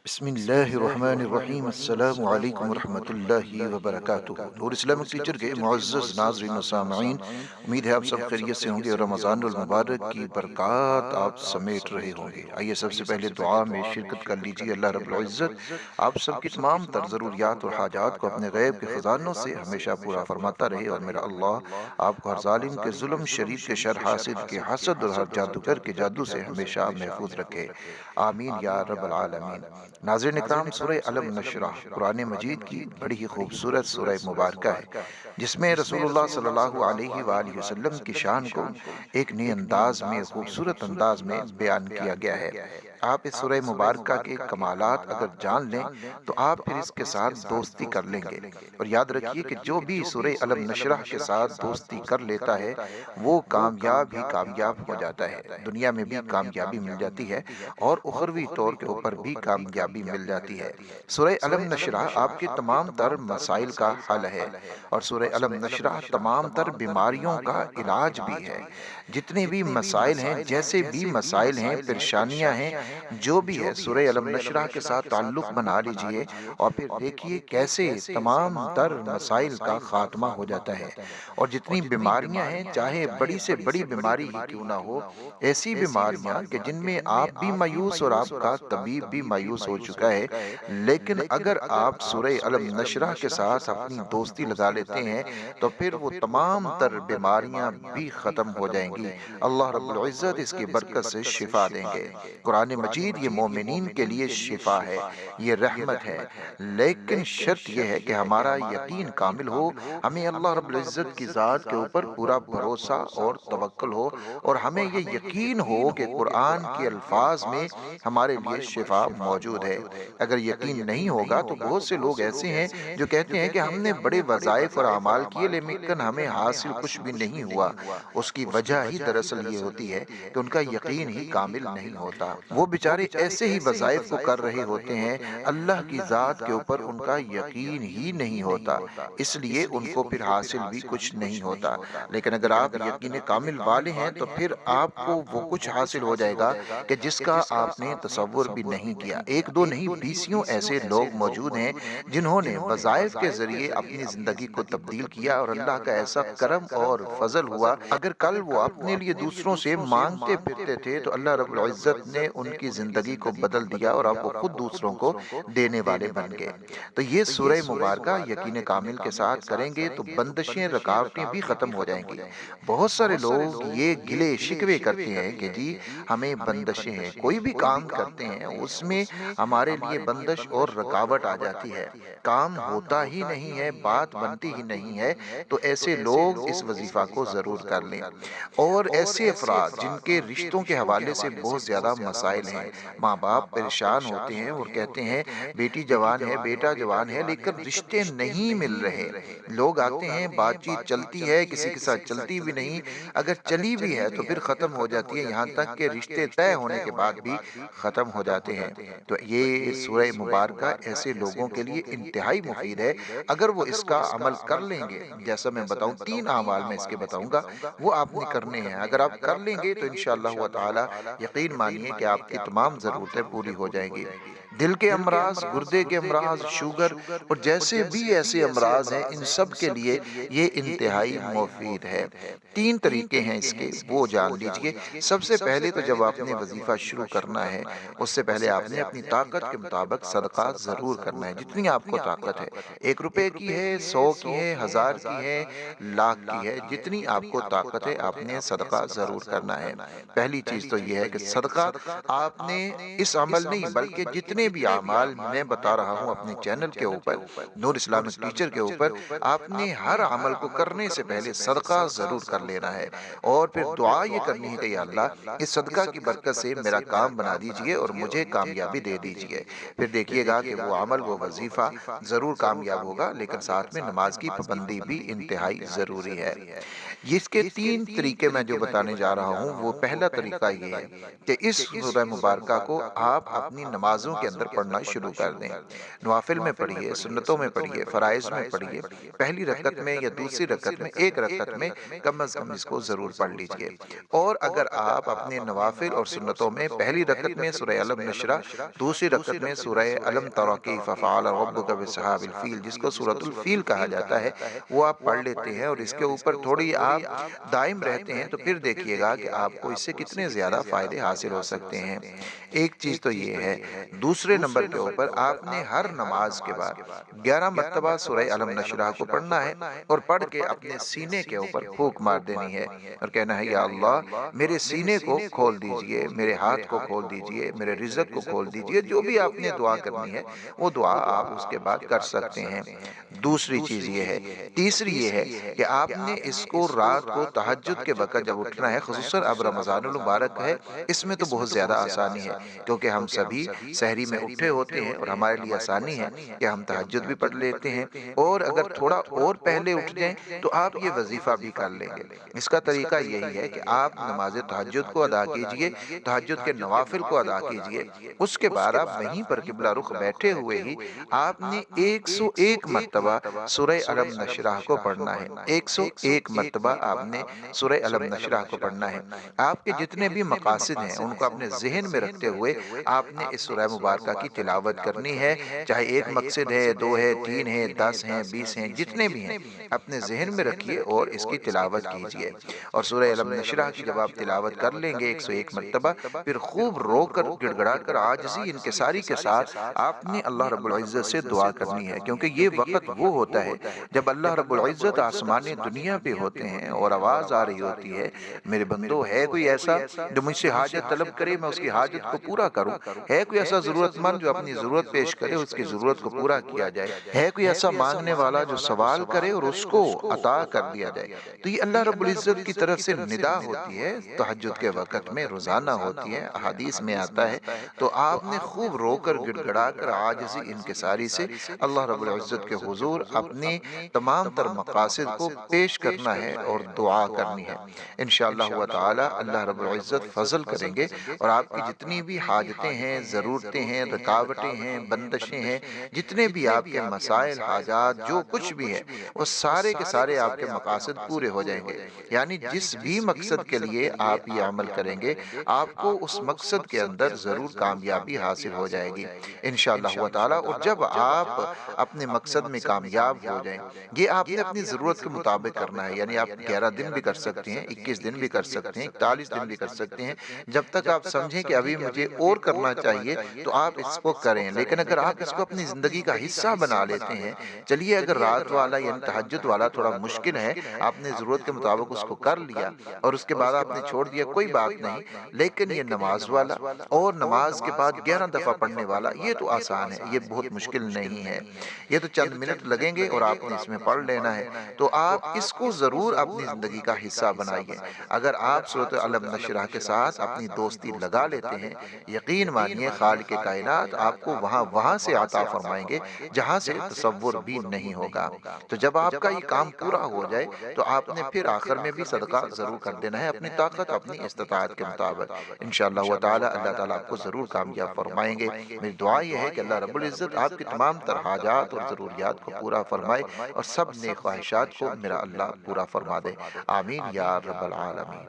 بسم اللہ الرحمن الرحیم۔ السلام علیکم ورحمۃ اللہ وبرکاتہ۔ نور اسلامک ٹیچر کے معزز ناظرین و سامعین، امید ہے آپ سب خیریت سے ہوں گے اور رمضان المبارک کی برکات آپ سمیٹ رہے ہوں گے۔ آئیے سب سے پہلے دعا میں شرکت کر لیجیے۔ اللہ رب العزت آپ سب کی تمام تر ضروریات اور حاجات کو اپنے غیب کے خزانوں سے ہمیشہ پورا فرماتا رہے، اور میرا اللہ آپ کو ہر ظالم کے ظلم، شریر کے شر، حاسد کے حسد اور ہر جادوگر کے جادو سے ہمیشہ محفوظ رکھے، آمین یا رب العالمین۔ ناظرین اکرام، سورہ علم نشرح قرآن مجید کی بڑی ہی خوبصورت سورہ مبارکہ ہے، جس میں رسول اللہ صلی اللہ علیہ وآلہ وسلم کی شان کو ایک نئے انداز میں، خوبصورت انداز میں بیان کیا گیا ہے۔ آپ اس سورہ مبارکہ کے کمالات اگر جان لیں تو آپ پھر اس کے ساتھ دوستی کر لیں گے، اور یاد رکھیے کہ جو بھی سورہ علم نشرح کے ساتھ دوستی کر لیتا ہے وہ کامیاب ہی کامیاب ہو جاتا ہے، دنیا میں بھی کامیابی مل جاتی ہے اور اخروی طور کے اوپر بھی کامیابی مل جاتی ہے۔ سورہ علم نشرح آپ کے تمام تر مسائل کا حل ہے، اور سورہ علم نشرح تمام تر بیماریوں کا علاج بھی ہے۔ جتنے بھی مسائل ہیں، جیسے بھی مسائل ہیں، پریشانیاں ہیں، جو بھی ہے، سورہ علم نشرح کے ساتھ تعلق بنا لیجئے اور پھر دیکھیے کیسے تمام تر مسائل کا خاتمہ ہو جاتا ہے۔ اور جتنی بیماریاں ہیں، چاہے بڑی سے بڑی بیماری ہی کیوں نہ ہو، ایسی بیماریاں کہ جن میں آپ بھی مایوس اور آپ کا طبیب بھی مایوس ہو چکا ہے، لیکن اگر آپ سورہ علم نشرح کے ساتھ اپنی دوستی لگا لیتے ہیں تو پھر وہ تمام تر بیماریاں بھی ختم ہو جائیں گی۔ اللہ رب العزت اس کی برکت سے شفا دیں گے۔ قرآن مجید یہ مومنین کے لیے شفا ہے، یہ رحمت ہے، لیکن شرط یہ ہے کہ ہمارا یقین کامل ہو، ہمیں اللہ رب العزت کی ذات کے اوپر پورا بھروسہ اور توکل ہو، اور ہمیں یہ یقین ہو کہ قرآن کے الفاظ میں ہمارے لیے شفا موجود ہے۔ اگر یقین نہیں ہوگا تو بہت سے لوگ ایسے ہیں جو کہتے ہیں کہ ہم نے بڑے وظائف اور اعمال کیے لیکن ہمیں حاصل کچھ بھی نہیں ہوا۔ اس کی وجہ ہی دراصل یہ ہوتی ہے کہ ان کا یقین ہی کامل نہیں ہوتا۔ وہ بیچارے ایسے ہی وظائف کو کر رہے ہوتے ہیں، اللہ کی ذات کے اوپر ان کا یقین ہی نہیں ہوتا، اس لیے ان کو پھر حاصل بھی کچھ نہیں ہوتا۔ لیکن اگر آپ یقین کامل والے ہیں تو پھر آپ کو وہ کچھ حاصل ہو جائے گا کہ جس کا آپ نے تصور بھی نہیں کیا۔ ایک دو نہیں، بیسیوں ایسے لوگ موجود ہیں جنہوں نے وظائف کے ذریعے اپنی زندگی کو تبدیل کیا، اور اللہ کا ایسا کرم اور فضل ہوا، اگر کل وہ اپنے لیے دوسروں سے مانگتے پھرتے تھے تو اللہ رب العزت نے ان کی زندگی کو بدل دیا اور اب وہ خود دوسروں کو دینے والے بن گئے۔ تو یہ سورہ مبارکہ یقین کامل کے ساتھ کریں گے تو بندشیں، رکاوٹیں بھی ختم ہو جائیں گی۔ بہت سارے لوگ یہ گلے شکوے کرتے ہیں کہ جی ہمیں بندشیں ہیں، کوئی بھی کام کرتے ہیں اس میں ہمارے لیے بندش اور رکاوٹ آ جاتی ہے، کام ہوتا ہی نہیں ہے، بات بنتی ہی نہیں ہے، تو ایسے لوگ اس وظیفہ کو ضرور کر لیں۔ اور ایسے افراد جن کے رشتوں کے حوالے سے بہت زیادہ مسائل ہیں، ماں باپ پریشان ہوتے ہیں اور کہتے ہیں بیٹی جوان ہے، بیٹا جوان ہے، لیکن رشتے نہیں مل رہے۔ لوگ آتے ہیں، بات چیت چلتی ہے، کسی کے ساتھ چلتی بھی نہیں، اگر چلی بھی ہے تو پھر ختم ہو جاتی ہے، یہاں تک کہ رشتے طے ہونے کے بعد بھی ختم ہو جاتے ہیں۔ تو یہ سورہ مبارکہ ایسے لوگوں کے لیے انتہائی مفید ہے، اگر وہ اس کا عمل کر لیں گے۔ جیسا میں بتاؤں، 3 اعمال میں اس کے بتاؤں گا، وہ آپ نے کرنے ہیں۔ اگر آپ کر لیں گے تو انشاءاللہ تعالی یقین مانیے کہ آپ کی تمام ضرورتیں پوری ہو جائیں گی۔ دل کے امراض، گردے کے امراض، شوگر اور جیسے بھی ایسے امراض ہیں، ان سب کے لیے یہ انتہائی مفید ہے۔ 3 طریقے ہیں اس کے، وہ جان لیجئے۔ سب سے پہلے تو جب آپ نے وظیفہ شروع کرنا ہے، اس سے پہلے آپ نے اپنی طاقت کے مطابق صدقہ ضرور کرنا ہے، جتنی آپ کو طاقت ہے۔ 1 روپے کی ہے، 100 کی ہے، 1000 کی ہے، لاکھ کی ہے، جتنی آپ کو طاقت ہے آپ نے صدقہ ضرور کرنا ہے۔ پہلی چیز تو یہ ہے کہ صدقہ آپ نے اس عمل نہیں بلکہ جتنے بھی اعمال میں بتا رہا ہوں اپنے چینل کے اوپر، نور اسلامک ٹیچر کے اوپر، آپ نے ہر عمل کو کرنے سے پہلے صدقہ ضرور کر لینا ہے، اور پھر دعا یہ کرنی ہے کہ یا اللہ اس صدقہ کی برکت سے میرا کام بنا دیجئے اور مجھے کامیابی دے دیجئے۔ پھر دیکھیے گا کہ وہ عمل، وہ وظیفہ ضرور کامیاب ہوگا، لیکن ساتھ میں نماز کی پابندی بھی انتہائی ضروری ہے۔ یہ اس کے تین طریقے میں جو بتانے جا رہا ہوں، وہ پہلا طریقہ یہ ہے کہ اس سورہ مبارکہ کو آپ اپنی نمازوں کے اندر پڑھنا شروع کر دیں۔ نوافل میں پڑھیے، سنتوں میں پڑھیے، فرائض میں پڑھیے، پہلی رکعت میں یا دوسری رکعت میں، ایک رکعت میں کم از کم اس کو ضرور پڑھ لیجئے۔ اور اگر آپ اپنے نوافل اور سنتوں میں پہلی رکعت میں سورہ علم نشرہ، دوسری رکعت میں سورہ علم تری کیف فعل ربک بأصحاب الفیل، جس کو سورۃ الفیل کہا جاتا ہے، وہ آپ پڑھ لیتے ہیں اور اس کے اوپر تھوڑی آپ دائم رہتے ہیں، تو پھر دیکھیے گا کہ آپ کو اس سے کتنے زیادہ فائدے حاصل ہو سکتے ہیں۔ ایک چیز تو یہ ہے۔ دوسرے نمبر کے اوپر آپ نے ہر نماز کے بعد 11 مرتبہ سورہ علم نشرہ کو پڑھنا ہے اور پڑھ کے اپنے سینے کے اوپر پھونک مار دینی ہے اور کہنا ہے یا اللہ میرے سینے کو کھول دیجئے، میرے ہاتھ کو کھول دیجئے، میرے رزق کو کھول دیجئے۔ جو بھی آپ نے دعا کرنی ہے وہ دعا آپ اس کے بعد کر سکتے ہیں۔ دوسری چیز یہ ہے۔ تیسری یہ ہے کہ آپ نے اس کو رات کو تہجد کے وقت جب اٹھنا ہے، خصوصاً اب رمضان المبارک ہے، اس میں تو بہت زیادہ آسانی ہے کیونکہ ہم سبھی سحری میں اٹھے ہوتے ہیں اور ہمارے لیے آسانی ہے کہ ہم تہجد بھی پڑھ لیتے ہیں، اور اگر تھوڑا اور پہلے اٹھ جائیں تو آپ یہ وظیفہ بھی کر لیں گے۔ اس کا طریقہ یہی ہے کہ آپ نماز تہجد کو ادا کیجئے، تہجد کے نوافل کو ادا کیجئے، اس کے بعد آپ وہیں پر قبلہ رخ بیٹھے ہوئے ہی آپ نے 101 مرتبہ سورہ علم نشرہ کو پڑھنا ہے۔ 101 مرتبہ آپ نے سورہ علم نشرہ کو پڑھنا ہے۔ آپ کے جتنے بھی مقاصد ہیں ان کو اپنے ذہن میں رکھتے ہوئے آپ نے اس سورہ مبارکہ کی تلاوت کرنی ہے، چاہے ایک مقصد ہے، 2 ہے، 3 ہے، 10 ہیں، 20 ہیں، جتنے بھی ہیں اپنے ذہن میں رکھیے اور اس کی تلاوت کیجئے۔ اور سورہ علم نشرہ کی جب آپ تلاوت کر لیں گے 101 مرتبہ، پھر خوب رو کر گڑ گڑا کر عاجزی انکساری کے ساتھ آپ نے اللہ رب العزت سے دعا کرنی ہے، کیونکہ یہ وقت وہ ہوتا ہے جب اللہ رب العزت آسمان دنیا پہ ہوتے ہیں اور آواز آ رہی ہوتی ہے، میرے بندو ہے کوئی ایسا جو مجھ سے حاجت طلب کرے میں اس کی حاجت کو پورا کروں؟ ہے کوئی ایسا ضرورت مند جو اپنی ضرورت پیش کرے اس کی ضرورت کو پورا کیا جائے؟ ہے کوئی ایسا مانگنے والا جو سوال کرے اور اس کو عطا کر دیا جائے؟ تو یہ اللہ رب العزت کی طرف سے ندا ہوتی ہے، تہجد کے وقت میں روزانہ ہوتی ہے، احادیث میں آتا ہے۔ تو آپ نے خوب رو کر گڑ گڑا کر عاجزی انکساری سے اللہ رب العزت کے حضور اپنے تمام تر مقاصد کو پیش کرنا ہے اور دعا کرنی ہے۔ انشاءاللہ تعالی اللہ رب العزت فضل کریں گے اور آپ کی جتنی بھی حاجتیں ہیں، ضرورتیں ہیں، رکاوٹیں ہیں، بندشیں ہیں، جتنے بھی آپ کے مسائل، حاجات، جو کچھ بھی ہے، وہ سارے کے سارے آپ کے مقاصد پورے ہو جائیں گے۔ یعنی جس بھی مقصد کے لیے آپ یہ عمل کریں گے، آپ کو اس مقصد کے اندر ضرور کامیابی حاصل ہو جائے گی انشاءاللہ تعالی۔ اور جب آپ اپنے مقصد میں کامیاب ہو جائیں، یہ آپ نے اپنی ضرورت کے مطابق کرنا ہے، یعنی آپ 11 دن بھی کر سکتے ہیں، 21 دن بھی کر سکتے ہیں، 41 دن بھی کر سکتے ہیں، جب تک آپ سمجھیں کہ ابھی مجھے اور کرنا چاہیے تو آپ اس کو کریں۔ لیکن اگر آپ اس کو اپنی زندگی کا حصہ بنا لیتے ہیں، چلیے اگر رات والا یعنی تہجد والا تھوڑا مشکل ہے، آپ نے ضرورت کے مطابق اس کو کر لیا اور اس کے بعد آپ نے چھوڑ دیا، کوئی بات نہیں، لیکن یہ نماز والا اور نماز کے بعد 11 دفعہ پڑھنے والا، یہ تو آسان ہے، یہ بہت مشکل نہیں ہے، یہ تو چند منٹ لگیں گے اور آپ نے اس میں پڑھ لینا ہے۔ تو آپ اس کو ضرور اپنی زندگی کا حصہ بنائیے۔ اگر آپ سورۃ علم نشرہ کے ساتھ اپنی دوستی لگا لیتے ہیں، یقین مانیے خالق کائنات آپ کو وہاں سے عطا فرمائیں گے جہاں سے تصور بھی نہیں ہوگا۔ تو جب آپ کا یہ کام پورا ہو جائے تو آپ نے پھر آخر میں بھی صدقہ ضرور کر دینا ہے اپنی طاقت، اپنی استطاعت کے مطابق۔ انشاءاللہ تعالی اللہ تعالیٰ آپ کو ضرور کامیاب فرمائیں گے۔ میری دعا یہ ہے کہ اللہ رب العزت آپ کی تمام تر حاجات اور ضروریات کو پورا فرمائے اور سب نیک خواہشات کو میرا اللہ پورا فرما دے۔ آمین یا رب العالمین۔